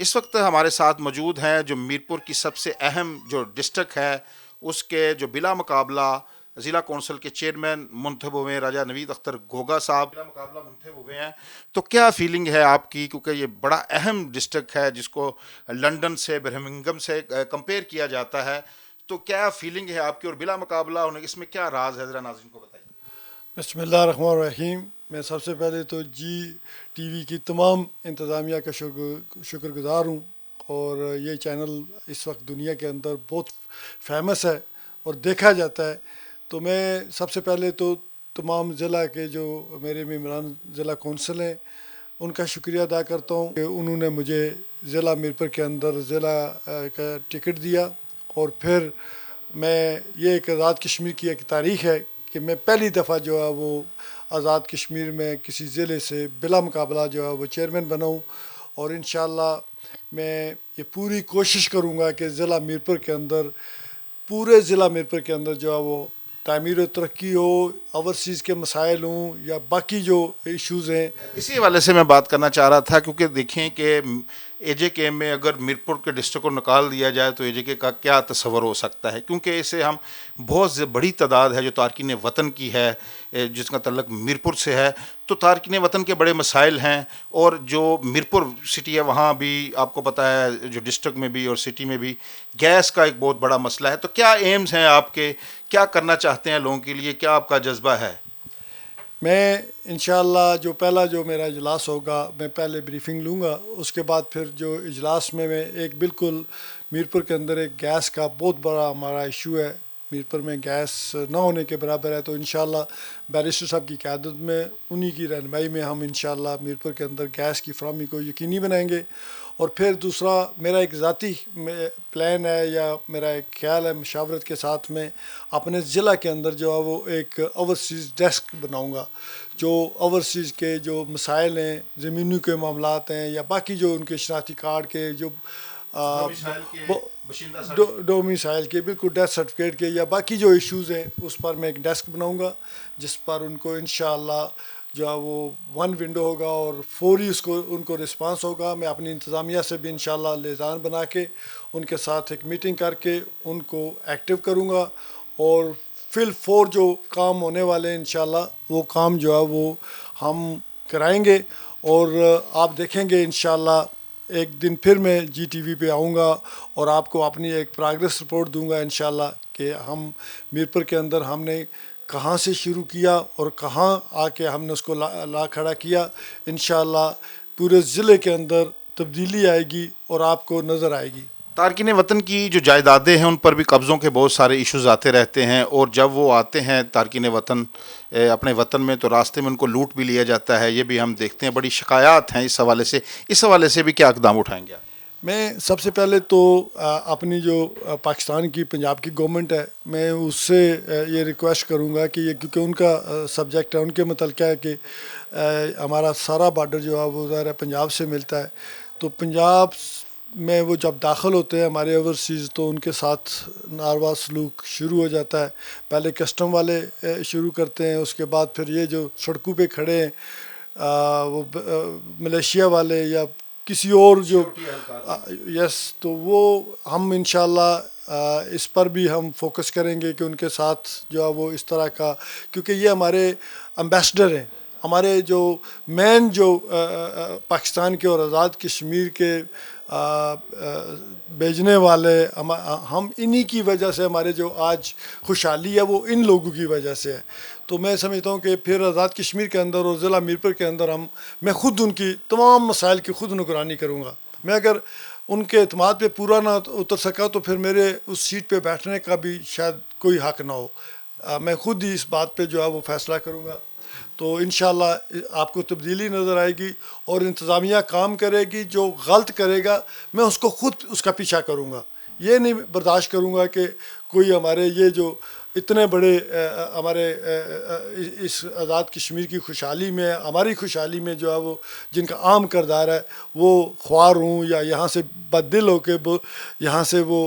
اس وقت ہمارے ساتھ موجود ہیں جو میرپور کی سب سے اہم جو ڈسٹرکٹ ہے اس کے جو بلا مقابلہ ضلع کونسل کے چیئرمین منتخب ہوئے ہیں راجہ نوید اختر گوگا صاحب بلا مقابلہ منتخب ہوئے ہیں. تو کیا فیلنگ ہے آپ کی، کیونکہ یہ بڑا اہم ڈسٹرکٹ ہے جس کو لنڈن سے برمنگھم سے کمپیئر کیا جاتا ہے، تو کیا فیلنگ ہے آپ کی اور بلا مقابلہ ہونے اس میں کیا راز ہے، ذرا ناظرین کو بتائیے. بسم اللہ الرحمن الرحیم. میں سب سے پہلے تو جی ٹی وی کی تمام انتظامیہ کا شکر گزار ہوں، اور یہ چینل اس وقت دنیا کے اندر بہت فیمس ہے اور دیکھا جاتا ہے. تو میں سب سے پہلے تو تمام ضلع کے جو میرے ممبران ضلع کونسل ہیں ان کا شکریہ ادا کرتا ہوں کہ انہوں نے مجھے ضلع میرپور کے اندر ضلع کا ٹکٹ دیا. اور پھر میں یہ ایک آزاد کشمیر کی ایک تاریخ ہے کہ میں پہلی دفعہ جو ہے وہ آزاد کشمیر میں کسی ضلع سے بلا مقابلہ جو ہے وہ چیئرمین بناؤں. اور انشاءاللہ میں یہ پوری کوشش کروں گا کہ ضلع میرپور کے اندر پورے ضلع میرپور کے اندر جو ہے وہ تعمیر و ترقی ہو، اوورسیز کے مسائل ہوں یا باقی جو ایشوز ہیں. اسی حوالے سے میں بات کرنا چاہ رہا تھا، کیونکہ دیکھیں کہ اے جے کے میں اگر میرپور کے ڈسٹرکٹ کو نکال دیا جائے تو اے جے کے کا کیا تصور ہو سکتا ہے، کیونکہ اسے ہم بہت بڑی تعداد ہے جو تارکین وطن کی ہے جس کا تعلق میرپور سے ہے. تو تارکین وطن کے بڑے مسائل ہیں، اور جو میرپور سٹی ہے وہاں بھی آپ کو پتہ ہے جو ڈسٹرکٹ میں بھی اور سٹی میں بھی گیس کا ایک بہت بڑا مسئلہ ہے. تو کیا ایمز ہیں آپ کے، کیا کرنا چاہتے ہیں لوگوں کے لیے، کیا آپ کا جذبہ ہے؟ میں انشاءاللہ جو میرا اجلاس ہوگا میں پہلے بریفنگ لوں گا، اس کے بعد پھر جو اجلاس میں ایک بالکل میرپور کے اندر ایک گیس کا بہت بڑا ہمارا ایشو ہے، میرپور میں گیس نہ ہونے کے برابر ہے. تو انشاءاللہ بیرسٹر صاحب کی قیادت میں انہی کی رہنمائی میں ہم انشاءاللہ میرپور کے اندر گیس کی فراہمی کو یقینی بنائیں گے. اور پھر دوسرا میرا ایک ذاتی پلان ہے یا میرا ایک خیال ہے، مشاورت کے ساتھ میں اپنے ضلع کے اندر جو ہے وہ ایک اوورسیز ڈیسک بناؤں گا. جو اوورسیز کے جو مسائل ہیں، زمینوں کے معاملات ہیں یا باقی جو ان کے شناختی کارڈ کے جو ڈومیسائل کے بالکل ڈیتھ سرٹیفکیٹ کے یا باقی جو ایشوز ہیں اس پر میں ایک ڈیسک بناؤں گا، جس پر ان کو انشاءاللہ جو ہے وہ ون ونڈو ہوگا اور فوری ان کو رسپانس ہوگا. میں اپنی انتظامیہ سے بھی انشاءاللہ لیزان بنا کے ان کے ساتھ ایک میٹنگ کر کے ان کو ایکٹیو کروں گا، اور فی الفور جو کام ہونے والے ہیں انشاءاللہ وہ کام جو ہے وہ ہم کرائیں گے. اور آپ دیکھیں گے انشاءاللہ ایک دن پھر میں جی ٹی وی پہ آؤں گا اور آپ کو اپنی ایک پروگریس رپورٹ دوں گا انشاءاللہ کہ ہم میرپور کے اندر ہم نے کہاں سے شروع کیا اور کہاں آ کے ہم نے اس کو لا کھڑا کیا. انشاءاللہ پورے ضلع کے اندر تبدیلی آئے گی اور آپ کو نظر آئے گی. تارکین وطن کی جو جائیدادیں ہیں ان پر بھی قبضوں کے بہت سارے ایشوز آتے رہتے ہیں، اور جب وہ آتے ہیں تارکین وطن اپنے وطن میں تو راستے میں ان کو لوٹ بھی لیا جاتا ہے. یہ بھی ہم دیکھتے ہیں، بڑی شکایات ہیں اس حوالے سے بھی کیا اقدام اٹھائیں گے؟ میں سب سے پہلے تو اپنی جو پاکستان کی پنجاب کی گورنمنٹ ہے میں اس سے یہ ریکویسٹ کروں گا کہ یہ کیونکہ ان کا سبجیکٹ ہے، ان کے متعلق ہے کہ ہمارا سارا بارڈر جو ہے وہ ظاہر ہے پنجاب سے ملتا ہے. تو پنجاب میں وہ جب داخل ہوتے ہیں ہمارے اوورسیز تو ان کے ساتھ ناروا سلوک شروع ہو جاتا ہے. پہلے کسٹم والے شروع کرتے ہیں، اس کے بعد پھر یہ جو سڑکوں پہ کھڑے ہیں وہ ملیشیا والے یا کسی اور جو یس، تو وہ ہم انشاءاللہ اس پر بھی ہم فوکس کریں گے کہ ان کے ساتھ جو ہے وہ اس طرح کا، کیونکہ یہ ہمارے امبیسڈر ہیں، ہمارے جو مین جو پاکستان کے اور آزاد کشمیر کے بھیجنے والے ہم انہی کی وجہ سے ہمارے جو آج خوشحالی ہے وہ ان لوگوں کی وجہ سے ہے. تو میں سمجھتا ہوں کہ پھر آزاد کشمیر کے اندر اور ضلع میرپور کے اندر میں خود ان کی تمام مسائل کی خود نگرانی کروں گا. میں اگر ان کے اعتماد پہ پورا نہ اتر سکا تو پھر میرے اس سیٹ پہ بیٹھنے کا بھی شاید کوئی حق نہ ہو. میں خود ہی اس بات پہ جو ہے وہ فیصلہ کروں گا. تو انشاءاللہ آپ کو تبدیلی نظر آئے گی اور انتظامیہ کام کرے گی. جو غلط کرے گا میں اس کو خود اس کا پیچھا کروں گا. یہ نہیں برداشت کروں گا کہ کوئی ہمارے یہ جو اتنے بڑے ہمارے اس آزاد کشمیر کی خوشحالی میں ہماری خوشحالی میں جو ہے وہ جن کا عام کردار ہے وہ خوار ہوں یا یہاں سے بد دل ہو کے یہاں سے وہ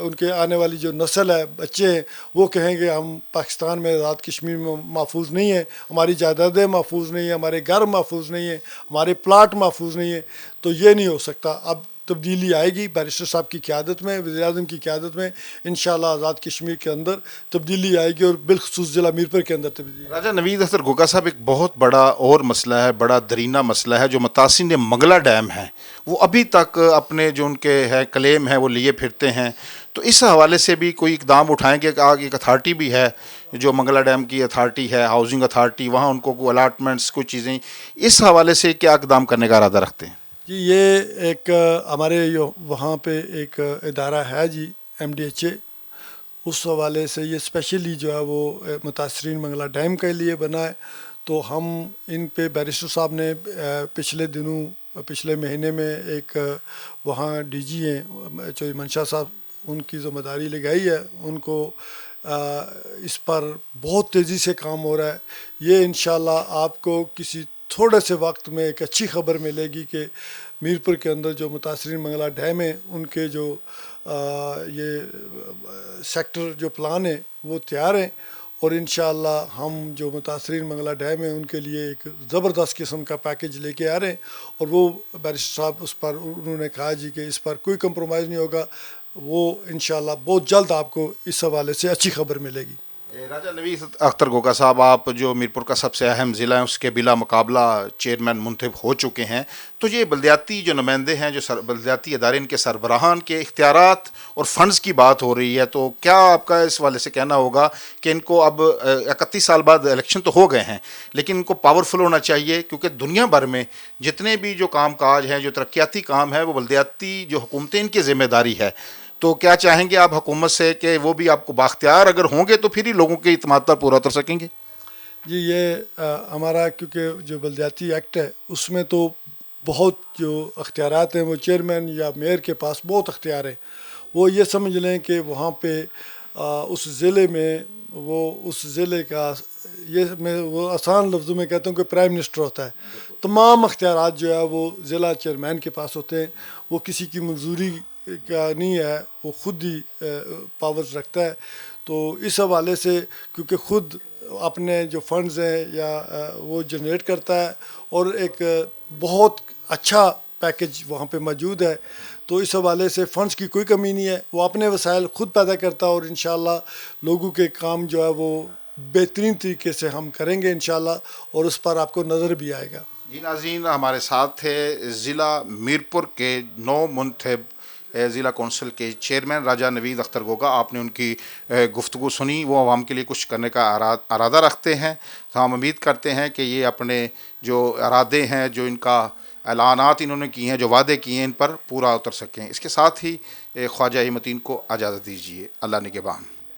ان کے آنے والی جو نسل ہے بچے ہیں وہ کہیں گے ہم پاکستان میں آزاد کشمیر میں محفوظ نہیں ہیں، ہماری جائیدادیں محفوظ نہیں ہیں، ہمارے گھر محفوظ نہیں ہیں، ہمارے پلاٹ محفوظ نہیں ہیں. تو یہ نہیں ہو سکتا. اب تبدیلی آئے گی بیرسٹر صاحب کی قیادت میں, وزیر اعظم کی قیادت میں انشاءاللہ آزاد کشمیر کے اندر تبدیلی آئے گی, اور بالخصوص ضلع میرپور کے اندر تبدیلی. راجہ نوید اختر گوگا صاحب, ایک بہت بڑا اور مسئلہ ہے, بڑا درینہ مسئلہ ہے جو متاثرین منگلہ ڈیم ہے, وہ ابھی تک اپنے جو ان کے ہے کلیم ہے وہ لیے پھرتے ہیں. تو اس حوالے سے بھی کوئی اقدام اٹھائیں گے کہ آگے ایک اتھارٹی بھی ہے جو منگلہ ڈیم کی اتھارٹی ہے, ہاؤسنگ اتھارٹی, وہاں ان کو کوئی الاٹمنٹس کچھ چیزیں, اس حوالے سے کیا اقدام کرنے کا ارادہ رکھتے ہیں؟ جی یہ ایک ہمارے وہاں پہ ایک ادارہ ہے جی MDHA, اس حوالے سے یہ اسپیشلی جو ہے وہ متاثرین منگلہ ڈیم کے لیے بنا ہے. تو ہم ان پہ بیرسٹر صاحب نے پچھلے مہینے میں ایک وہاں DG ہیں جو منشا صاحب, ان کی ذمہ داری لگائی ہے, ان کو اس پر بہت تیزی سے کام ہو رہا ہے. یہ انشاءاللہ آپ کو کسی تھوڑے سے وقت میں ایک اچھی خبر ملے گی کہ میرپور کے اندر جو متاثرین منگلہ ڈیم ہیں ان کے جو یہ سیکٹر جو پلان ہے وہ تیار ہیں, اور انشاءاللہ ہم جو متاثرین منگلہ ڈیم ہیں ان کے لیے ایک زبردست قسم کا پیکج لے کے آ رہے ہیں. اور وہ بیرسٹر صاحب اس پر انہوں نے کہا جی کہ اس پر کوئی کمپرومائز نہیں ہوگا, وہ انشاءاللہ بہت جلد آپ کو اس حوالے سے اچھی خبر ملے گی. راجہ نوید اختر گوگا صاحب, آپ جو میرپور کا سب سے اہم ضلع ہے اس کے بلا مقابلہ چیئرمین منتخب ہو چکے ہیں, تو یہ بلدیاتی جو نمائندے ہیں, جو بلدیاتی ادارے, ان کے سربراہان کے اختیارات اور فنڈز کی بات ہو رہی ہے, تو کیا آپ کا اس حوالے سے کہنا ہوگا کہ ان کو اب 31 سال بعد الیکشن تو ہو گئے ہیں لیکن ان کو پاورفل ہونا چاہیے, کیونکہ دنیا بھر میں جتنے بھی جو کام کاج ہیں, جو ترقیاتی کام ہے, وہ بلدیاتی جو حکومتیں ان کی ذمہ داری ہے. تو کیا چاہیں گے آپ حکومت سے کہ وہ بھی آپ کو باختیار اگر ہوں گے تو پھر ہی لوگوں کے اعتماد پر پورا اتر سکیں گے؟ جی یہ ہمارا کیونکہ جو بلدیاتی ایکٹ ہے اس میں تو بہت جو اختیارات ہیں وہ چیئرمین یا میئر کے پاس بہت اختیار ہیں. وہ یہ سمجھ لیں کہ وہاں پہ اس ضلع میں اس ضلع کا میں وہ آسان لفظوں میں کہتا ہوں کہ پرائم منسٹر ہوتا ہے. تمام اختیارات جو ہے وہ ضلع چیئرمین کے پاس ہوتے ہیں, وہ کسی کی منظوری کا نہیں ہے, وہ خود ہی پاورز رکھتا ہے. تو اس حوالے سے کیونکہ خود اپنے جو فنڈز ہیں یا وہ جنریٹ کرتا ہے, اور ایک بہت اچھا پیکج وہاں پہ موجود ہے, تو اس حوالے سے فنڈز کی کوئی کمی نہیں ہے. وہ اپنے وسائل خود پیدا کرتا ہے, اور انشاءاللہ لوگوں کے کام جو ہے وہ بہترین طریقے سے ہم کریں گے انشاءاللہ, اور اس پر آپ کو نظر بھی آئے گا. جی ناظرین, ہمارے ساتھ تھے ضلع میرپور کے نو منتخب ضلع کونسل کے چیئرمین راجہ نوید اختر گوگا. آپ نے ان کی گفتگو سنی, وہ عوام کے لیے کچھ کرنے کا ارادہ رکھتے ہیں. تو ہم امید کرتے ہیں کہ یہ اپنے جو ارادے ہیں, جو ان کا اعلانات انہوں نے کیے ہیں, جو وعدے کیے ہیں, ان پر پورا اتر سکیں. اس کے ساتھ ہی خواجہ متین کو اجازت دیجیے. اللہ نگہبان.